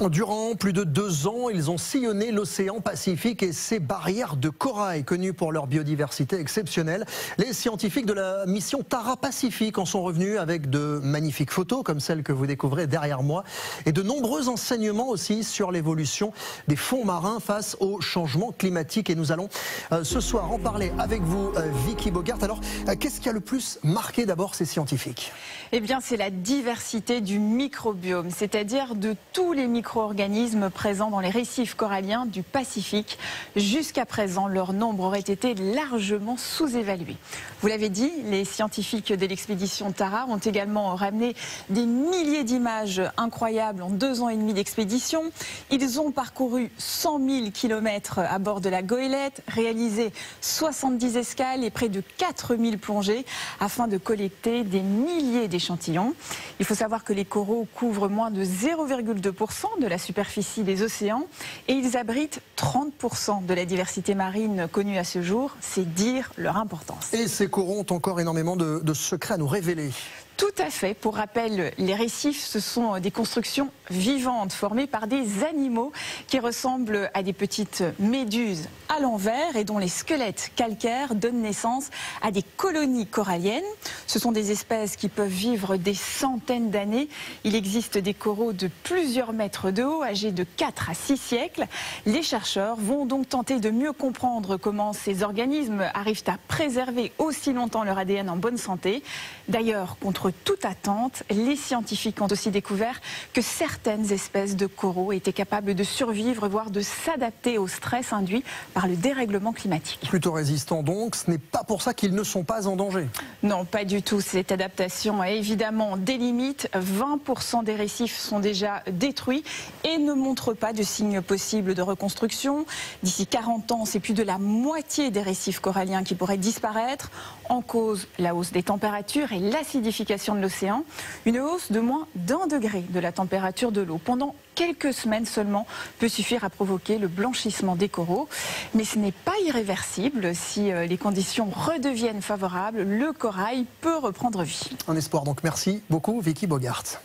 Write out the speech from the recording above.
Durant plus de 2 ans, ils ont sillonné l'océan Pacifique et ses barrières de corail, connues pour leur biodiversité exceptionnelle. Les scientifiques de la mission Tara Pacifique en sont revenus avec de magnifiques photos, comme celle que vous découvrez derrière moi, et de nombreux enseignements aussi sur l'évolution des fonds marins face au changement climatique. Et nous allons ce soir en parler avec vous, Vicky Bogart. Alors, qu'est-ce qui a le plus marqué d'abord ces scientifiques? Eh bien, c'est la diversité du microbiome, c'est-à-dire de tous les micro-organismes présents dans les récifs coralliens du Pacifique. Jusqu'à présent, leur nombre aurait été largement sous-évalué. Vous l'avez dit, les scientifiques de l'expédition Tara ont également ramené des milliers d'images incroyables en 2 ans et demi d'expédition. Ils ont parcouru 100 000 km à bord de la goélette, réalisé 70 escales et près de 4000 plongées afin de collecter des milliers d'échantillons. Il faut savoir que les coraux couvrent moins de 0,2% de la superficie des océans et ils abritent 30% de la diversité marine connue à ce jour. C'est dire leur importance. Et ces coraux ont encore énormément de secrets à nous révéler. Tout à fait. Pour rappel, les récifs, ce sont des constructions vivantes formées par des animaux qui ressemblent à des petites méduses à l'envers et dont les squelettes calcaires donnent naissance à des colonies coralliennes. Ce sont des espèces qui peuvent vivre des centaines d'années. Il existe des coraux de plusieurs mètres de haut, âgés de 4 à 6 siècles. Les chercheurs vont donc tenter de mieux comprendre comment ces organismes arrivent à préserver aussi longtemps leur ADN en bonne santé. D'ailleurs, contre toute attente, les scientifiques ont aussi découvert que certaines espèces de coraux étaient capables de survivre, voire de s'adapter au stress induit par le dérèglement climatique. Plutôt résistants donc, ce n'est pas pour ça qu'ils ne sont pas en danger. Non, pas du tout. Cette adaptation a évidemment des limites. 20% des récifs sont déjà détruits et ne montrent pas de signes possibles de reconstruction. D'ici 40 ans, c'est plus de la moitié des récifs coralliens qui pourraient disparaître. En cause, la hausse des températures et l'acidification de l'océan. Une hausse de moins d'1 degré de la température de l'eau pendant quelques semaines seulement peut suffire à provoquer le blanchissement des coraux. Mais ce n'est pas irréversible. Si les conditions redeviennent favorables, le corail peut reprendre vie. Un espoir donc. Merci beaucoup, Vicky Bogart.